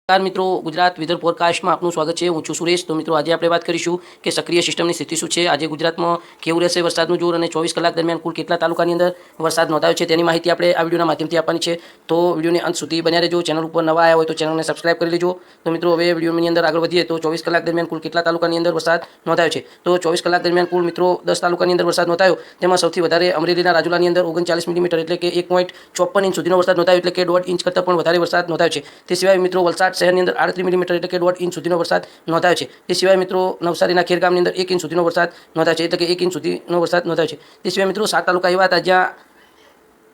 નમસ્કાર મિત્રો, ગુજરાત વેધર ફોરકાસ્ટમાં આપનું સ્વાગત છે. હું છું સુરેશ. તો મિત્રો આજે આપણે વાત કરીશું કે સક્રિય સિસ્ટમની સ્થિતિ શું છે, આજે ગુજરાતમાં કેવું રહેશે વરસાદનું જોર અને 24 કલાક દરમિયાન કુલ કેટલા તાલુકાની અંદર વરસાદ નોંધાયો છે તેની માહિતી આપણે આ વિડીયોના માધ્યમથી આપવાની છે. તો વિડીયોને અંત સુધી બન્યા રહેજો. ચેનલ ઉપર નવા આવ્યા હોય તો ચેનલને સબસ્ક્રાઇબ કરી લેજો. તો મિત્રો હવે વિડીયોની અંદર આગળ વધીએ તો 24 કલાક દરમિયાન કુલ કેટલા તાલુકાની અંદર વરસાદ નોંધાયો છે. તો 24 કલાક દરમિયાન કુલ મિત્રો 10 તાલુકાની અંદર વરસાદ નોંધાયો. તેમાં સૌથી વધારે અમરેલીના રાજુલાની અંદર 39 મિલીમીટર એટલે કે 1.54 ઇંચ સુધીનો વરસાદ નોંધાયો, એટલે કે 1.5 ઇંચ કરતાં પણ વધારે વરસાદ નોંધાયો છે. તે સિવાય મિત્રો વલસાડ શહેરની અંદર 38 મિલીમીટર એટલે કે 1.5 ઇંચ સુધીનો વરસાદ નોંધાયો છે. તે સિવાય મિત્રો નવસારીના ખેરગામની અંદર 1 ઇંચ સુધીનો વરસાદ નોંધાયો છે, એટલે કે 1 ઇંચ સુધીનો વરસાદ નોંધાયો છે. તે સિવાય મિત્રો 7 તાલુકા એવા હતા જ્યાં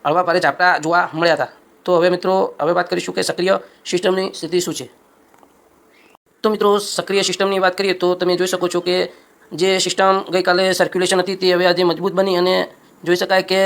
હળવા ભારે ઝાપટા જોવા મળ્યા હતા. તો હવે મિત્રો વાત કરીશું કે સક્રિય સિસ્ટમની સ્થિતિ શું છે. તો મિત્રો સક્રિય સિસ્ટમની વાત કરીએ તો તમે જોઈ શકો છો કે જે સિસ્ટમ ગઈકાલે સર્ક્યુલેશન હતી તે હવે આજે મજબૂત બની અને જોઈ શકાય કે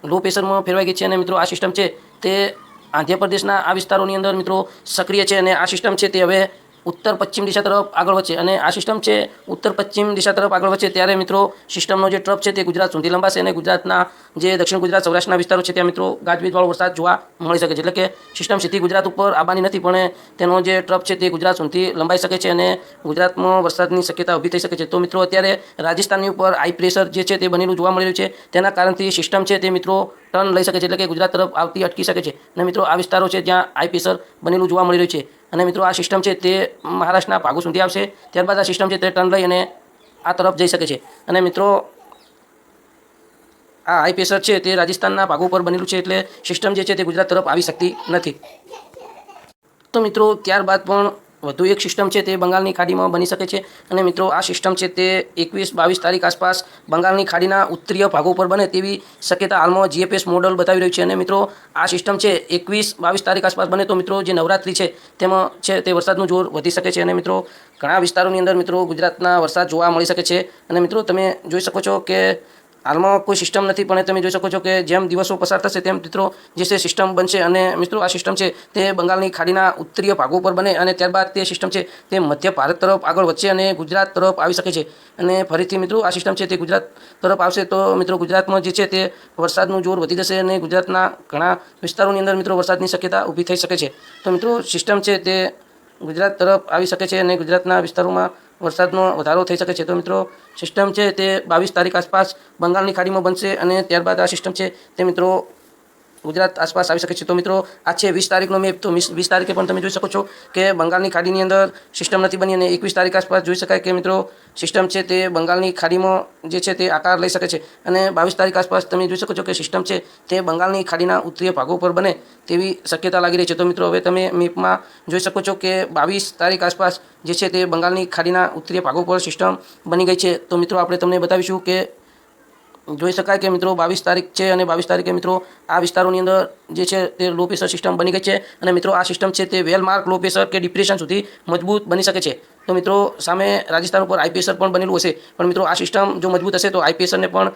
લો પ્રેશરમાં ફેરવાઈ ગઈ છે. અને મિત્રો આ સિસ્ટમ છે તે આંધ્રપ્રદેશના આ વિસ્તારોની અંદર મિત્રો સક્રિય છે અને આ સિસ્ટમ છે તે હવે ઉત્તર પશ્ચિમ દિશા તરફ આગળ વધશે. અને આ સિસ્ટમ છે ઉત્તર પશ્ચિમ દિશા તરફ આગળ વધશે ત્યારે મિત્રો સિસ્ટમનો જે ટ્રફ છે તે ગુજરાત સુધી લંબાશે અને ગુજરાતના જે દક્ષિણ ગુજરાત સૌરાષ્ટ્રના વિસ્તારો છે ત્યાં મિત્રો ગાજવીજવાળો વરસાદ જોવા મળી શકે છે. એટલે કે સિસ્ટમ સીધી ગુજરાત ઉપર આવવાની નથી, પણ તેનો જે ટ્રફ છે તે ગુજરાત સુધી લંબાઈ શકે છે અને ગુજરાતમાં વરસાદની શક્યતા ઊભી થઈ શકે છે. તો મિત્રો અત્યારે રાજસ્થાનની ઉપર હાઈ પ્રેશર જે છે તે બનેલું જોવા મળી રહ્યું છે. તેના કારણથી સિસ્ટમ છે તે મિત્રો ટર્ન લઈ શકે છે, એટલે કે ગુજરાત તરફ આવતી અટકી શકે છે. અને મિત્રો આ વિસ્તારો છે જ્યાં હાઈ પ્રેશર બનેલું જોવા મળી રહ્યું છે. અને મિત્રો આ સિસ્ટમ છે તે મહારાષ્ટ્રના ભાગો સુધી આવશે, ત્યારબાદ આ સિસ્ટમ છે તે ટર્ન લઈ અને આ તરફ જઈ શકે છે. અને મિત્રો આ હાઈ પ્રેશર છે તે રાજસ્થાનના ભાગો પર બનેલું છે, એટલે સિસ્ટમ જે છે તે ગુજરાત તરફ આવી શકતી નથી. તો મિત્રો ત્યારબાદ પણ વધુ એક સિસ્ટમ છે તે બંગાળની ખાડીમાં બની શકે છે. અને મિત્રો આ સિસ્ટમ છે તે 21-22 તારીખ આસપાસ બંગાળની ખાડીના ઉત્તરીય ભાગો પર બને તેવી શક્યતા હાલમાં જીએફએસ મોડલ બતાવી રહ્યું છે. અને મિત્રો આ સિસ્ટમ છે 21-22 તારીખ આસપાસ બને તો મિત્રો જે નવરાત્રી છે તેમાં છે તે વરસાદનું જોર વધી શકે છે. અને મિત્રો ઘણા વિસ્તારોની અંદર મિત્રો ગુજરાતના વરસાદ જોવા મળી શકે છે. અને મિત્રો તમે જોઈ શકો છો કે હાલમાં કોઈ સિસ્ટમ નથી, પણ તમે જોઈ શકો છો કે જેમ દિવસો પસાર થશે તેમ મિત્રો જે છે સિસ્ટમ બનશે. અને મિત્રો આ સિસ્ટમ છે તે બંગાળની ખાડીના ઉત્તરીય ભાગો પર બને અને ત્યારબાદ તે સિસ્ટમ છે તે મધ્ય ભારત તરફ આગળ વધશે અને ગુજરાત તરફ આવી શકે છે. અને ફરીથી મિત્રો આ સિસ્ટમ છે તે ગુજરાત તરફ આવશે તો મિત્રો ગુજરાતમાં જે છે તે વરસાદનું જોર વધી જશે અને ગુજરાતના ઘણા વિસ્તારોની અંદર મિત્રો વરસાદની શક્યતા ઊભી થઈ શકે છે. તો મિત્રો સિસ્ટમ છે તે ગુજરાત તરફ આવી શકે છે અને ગુજરાતના વિસ્તારોમાં વરસાદનો વધારો થઈ શકે છે. તો મિત્રો સિસ્ટમ છે તે 22 તારીખ આસપાસ બંગાળની ખાડીમાં બનશે અને ત્યારબાદ આ સિસ્ટમ છે તે મિત્રો ગુજરાત આસપાસ આવી શકે છે. તો મિત્રો આ છે 20 તારીખનો મેપ. તો 20 તારીખે પણ તમે જોઈ શકો છો કે બંગાળની ખાડીની અંદર સિસ્ટમ નથી બની અને 21 તારીખ આસપાસ જોઈ શકાય કે મિત્રો સિસ્ટમ છે તે બંગાળની ખાડીમાં જે છે તે આકાર લઈ શકે છે. અને 22 તારીખ આસપાસ તમે જોઈ શકો છો કે સિસ્ટમ છે તે બંગાળની ખાડીના ઉત્તરીય ભાગો પર બને તેવી શક્યતા લાગી રહી છે. તો મિત્રો હવે તમે મેપમાં જોઈ શકો છો કે 22 તારીખ આસપાસ જે છે તે બંગાળની ખાડીના ઉત્તરીય ભાગો પર સિસ્ટમ બની ગઈ છે. તો મિત્રો આપણે તમને બતાવીશું કે જોઈ શકાય કે મિત્રો 22 તારીખ છે અને 22 તારીખે મિત્રો આ વિસ્તારોની અંદર જે છે તે લો પ્રેશર સિસ્ટમ બની ગઈ છે. અને મિત્રો આ સિસ્ટમ છે તે વેલ માર્ક લો પ્રેશર કે ડિપ્રેશન સુધી મજબૂત બની શકે છે. તો મિત્રો સામે રાજસ્થાન ઉપર હાઈ પ્રેશર પણ બનેલું હશે, પણ મિત્રો આ સિસ્ટમ જો મજબૂત હશે તો હાઈ પ્રેશરને પણ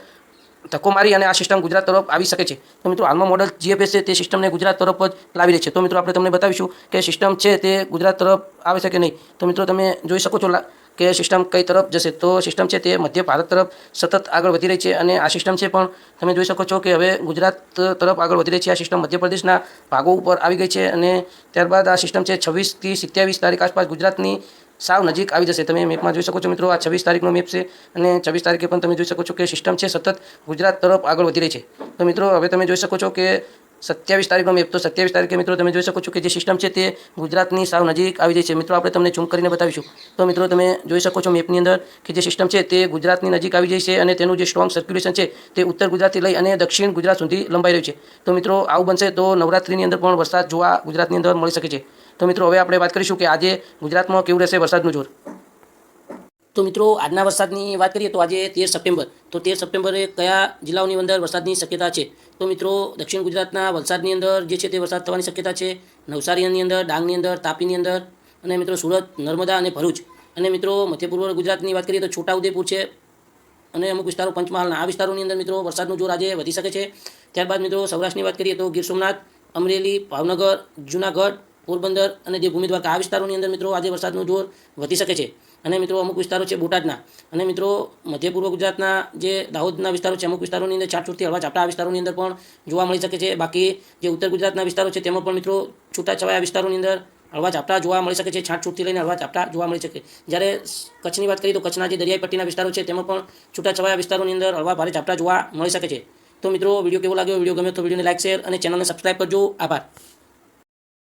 ધક્કો મારી અને આ સિસ્ટમ ગુજરાત તરફ આવી શકે છે. તો મિત્રો હાલમાં મોડલ જીએફએસ છે તે સિસ્ટમને ગુજરાત તરફ જ લાવી રહી છે. તો મિત્રો આપણે તમને બતાવીશું કે સિસ્ટમ છે તે ગુજરાત તરફ આવે છે કે નહીં. તો મિત્રો તમે જોઈ શકો છો કે સિસ્ટમ કઈ તરફ જશે. તો સિસ્ટમ છે તે મધ્ય ભારત તરફ સતત આગળ વધી રહી છે અને આ સિસ્ટમ છે પણ તમે જોઈ શકો છો કે હવે ગુજરાત તરફ આગળ વધી રહી છે. આ સિસ્ટમ મધ્યપ્રદેશના ભાગો ઉપર આવી ગઈ છે અને ત્યારબાદ આ સિસ્ટમ છે 26 થી 27 તારીખ આસપાસ ગુજરાતની સાવ નજીક આવી જશે. તમે મેપમાં જોઈ શકો છો મિત્રો આ 26 તારીખનો મેપ છે અને 26 તારીખે પણ તમે જોઈ શકો છો કે સિસ્ટમ છે સતત ગુજરાત તરફ આગળ વધી રહી છે. તો મિત્રો હવે તમે જોઈ શકો છો કે 27 તારીખનો મેપ. તો 27 તારીખે મિત્રો તમે જોઈ શકો છો કે જે સિસ્ટમ છે તે ગુજરાતની સાવ નજીક આવી જાય છે. મિત્રો આપણે તમને ઝૂમ કરીને બતાવીશું. તો મિત્રો તમે જોઈ શકો છો મેપની અંદર કે જે સિસ્ટમ છે તે ગુજરાતની નજીક આવી જાય છે અને તેનું જે સ્ટ્રોંગ સર્ક્યુલેશન છે તે ઉત્તર ગુજરાતથી લઈ અને દક્ષિણ ગુજરાત સુધી લંબાઈ રહ્યું છે. તો મિત્રો આવું બનશે તો નવરાત્રીની અંદર પણ વરસાદ જોવા ગુજરાતની અંદર મળી શકે છે. તો મિત્રો હવે આપણે વાત કરીશું કે આજે ગુજરાતમાં કેવું રહેશે વરસાદનું જોર. તો મિત્રો આજના વરસાદની વાત કરીએ તો આજે 13 સપ્ટેમ્બર. તો 13 સપ્ટેમ્બરે કયા જિલ્લાઓની અંદર વરસાદની શક્યતા છે. તો મિત્રો દક્ષિણ ગુજરાતના વલસાડની અંદર જે છે તે વરસાદ થવાની શક્યતા છે, નવસારીની અંદર, ડાંગની અંદર, તાપીની અંદર અને મિત્રો સુરત, નર્મદા અને ભરૂચ. અને મિત્રો મધ્ય પૂર્વ ગુજરાતની વાત કરીએ તો છોટાઉદેપુર છે અને અમુક વિસ્તારો પંચમહાલના આ વિસ્તારોની અંદર મિત્રો વરસાદનું જોર આજે વધી શકે છે. ત્યારબાદ મિત્રો સૌરાષ્ટ્રની વાત કરીએ તો ગીર સોમનાથ, અમરેલી, ભાવનગર, જૂનાગઢ, પોરબંદર અને દેવભૂમિ દ્વારકા આ વિસ્તારોની અંદર મિત્રો આજે વરસાદનું જોર વધી શકે છે. અને મિત્રો અમુક વિસ્તારો છે બોટાદના અને મિત્રો મધ્ય પૂર્વ ગુજરાતના જે દાહોદના વિસ્તારો છે અમુક વિસ્તારોની અંદર છાંટછૂટથી હળવા ઝાપટા આ વિસ્તારોની અંદર પણ જોવા મળી શકે છે. બાકી જે ઉત્તર ગુજરાતના વિસ્તારો છે તેમાં પણ મિત્રો છૂટાછવાયા વિસ્તારોની અંદર હળવા ઝાપટા જોવા મળી શકે છે, છાંટછૂટથી લઈને હળવા ઝાપટા જોવા મળી શકે. જ્યારે કચ્છની વાત કરીએ તો કચ્છના જે દરિયાઈ પટ્ટીના વિસ્તારો છે તેમાં પણ છૂટાછવાયા વિસ્તારોની અંદર હળવા ભારે ઝાપટા જોવા મળી શકે છે. તો મિત્રો વિડીયો કેવો લાગ્યો? વિડીયો ગમે તો વિડીયોને લાઈક, શેર અને ચેનલને સબસ્ક્રાઈબ કરજો. આભાર.